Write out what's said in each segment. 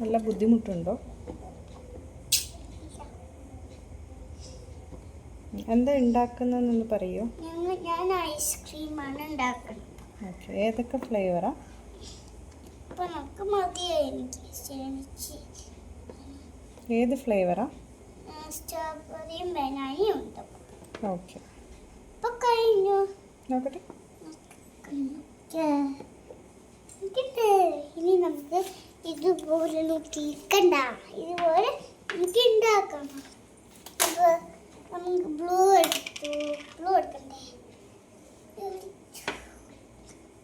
നല്ല ബുദ്ധിമുട്ടുണ്ടോ? എന്താ ഉണ്ടാക്കുന്നതെന്ന് പറയോ? ഞാൻ ഐസ്ക്രീമാണ് ഉണ്ടാക്കുന്നത്. ഓക്കെ, ഏതൊക്കെ ഫ്ലേവറാ? അപ്പോൾ നമുക്ക് മതിയായി. എനിക്ക് ഏത് ഫ്ലേവറാ? സ്ട്രോബെറിയും ബനാനയും ഉണ്ട്. ഓക്കെ, അപ്പോൾ കഴിഞ്ഞു. നോക്കട്ടെ. ഇനി നമുക്ക് ഇതുപോലെ നോക്കിയിരിക്കണ്ട. ഇതുപോലെ നമുക്ക് ഉണ്ടാക്കണം. അപ്പോൾ നമുക്ക് ബ്ലൂ എടുക്കണ്ടേ?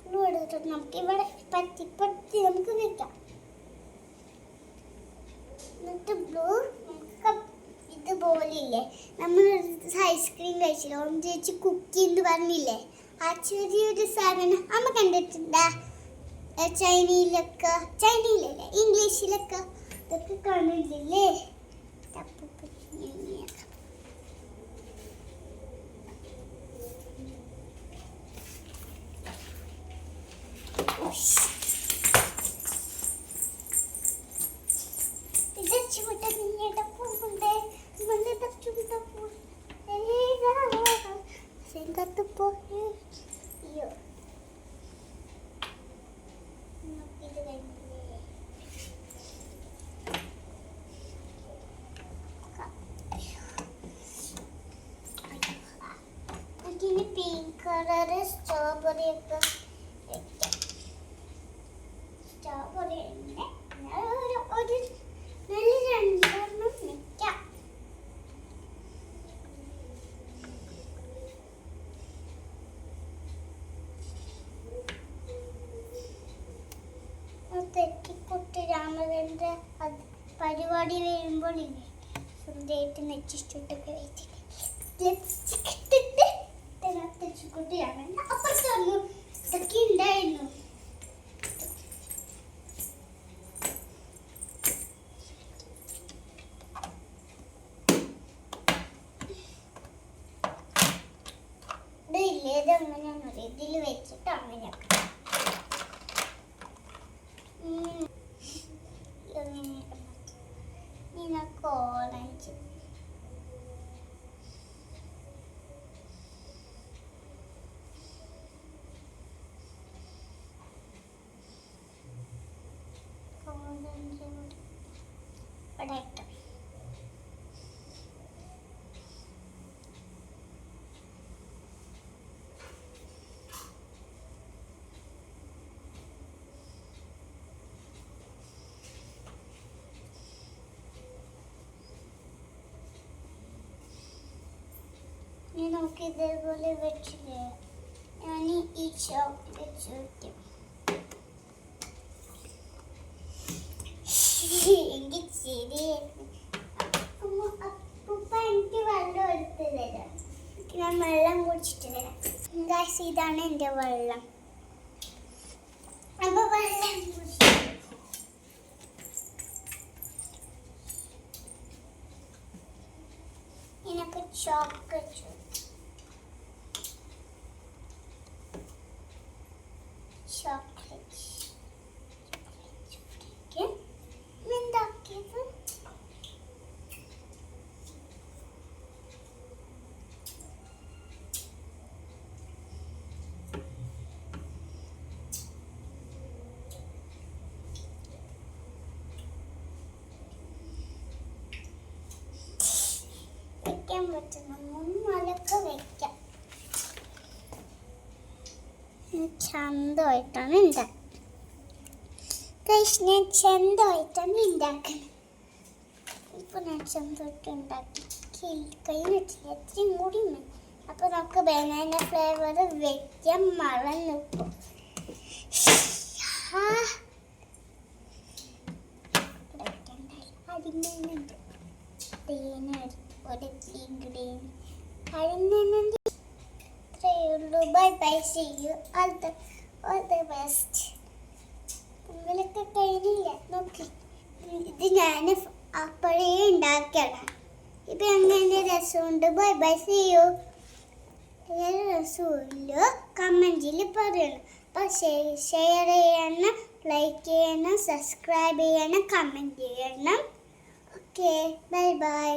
ബ്ലൂ എടുത്തിട്ട് നമുക്ക് ഇവിടെ പറ്റി നമുക്ക് വെക്കാം. എന്നിട്ട് ബ്ലൂ നമുക്ക് ഇതുപോലെ ഇല്ലേ, നമ്മൾ ഐസ്ക്രീം കഴിച്ചില്ല, ഓറഞ്ച് വെച്ച് കുക്കി എന്ന് പറഞ്ഞില്ലേ, ആ ചെറിയൊരു സാധനം അമ്മ കണ്ടിട്ടുണ്ടാ? ചൈനയിലല്ലേ, ഇംഗ്ലീഷിലൊക്കെ ഇതൊക്കെ കാണില്ലേ? പിങ്ക് കളറ് സ്ട്രോബെറി ഒക്കെ വെക്കാം. സ്ട്രോബെറി ഒരു നല്ല രണ്ടെണ്ണം വെക്കാം. തെറ്റിക്കുട്ടി രാമചന്ദ്ര പരിപാടി വരുമ്പോൾ സുന്ദരമായിട്ട് നെച്ചിട്ടൊക്കെ വെച്ചിട്ട് ലിപ്സ്റ്റിക് ഇട്ടിട്ട് തെറ്റിക്കുട്ടിയാണ്. അപ്പുറത്ത് വന്നു ഇതൊക്കെ ഉണ്ടായിരുന്നു. ഇത് എങ്ങനെയാണെന്ന് അറിയാം. ഇതിൽ വെച്ചിട്ട് അങ്ങനെയൊക്കെ നിനക്ക് ഓറഞ്ച് ഇവിടെ ഇട്ടു. നമുക്ക് ഇതേപോലെ വെച്ചില്ലേ, ഞാൻ ഈ ചോക്ലേറ്റ് വയ്ക്കും. എനിക്ക് ശരിയായിരുന്നു. ഉപ്പ എനിക്ക് വെള്ളം എടുത്ത് തരാം. ഞാൻ വെള്ളം കുടിച്ചിട്ട് തരാം. ഇതാണ് എൻ്റെ വെള്ളം. അപ്പൊ വെള്ളം എനിക്ക് ചോക്ലേറ്റ് എന്താക്കിയത്? വെക്കാൻ പറ്റുന്ന മുന്നലൊക്കെ വെക്കാം. ചന്തമായിട്ടാണ് ഉണ്ടാക്കുന്നത്. ഞാൻ ചന്തമായിട്ടാണ് ഉണ്ടാക്കുന്നത്. ഇപ്പൊ ഞാൻ ചന്തമായിട്ട് ഉണ്ടാക്കി കഴിഞ്ഞിട്ടില്ല, എത്രയും കൂടി വേണം. അപ്പൊ നമുക്ക് ബനാന ഫ്ലേവർ വെക്കാൻ മറന്നു. Bye bye, see you, all the best. നിങ്ങളൊക്കെ കഴിഞ്ഞില്ല നോക്കി. ഇത് ഞാൻ അപ്പോഴേ ഉണ്ടാക്കിയതാണ്. ഇപ്പൊ എങ്ങനെ രസമുണ്ട്? Bye bye, see you. രസമില്ല കമന്റിൽ പറയണം. അപ്പൊ ഷെയർ ചെയ്യണം, ലൈക്ക് ലൈക്ക് ചെയ്യണം, സബ്സ്ക്രൈബ് ചെയ്യണം, കമൻറ്റ് ചെയ്യണം. Okay, bye by.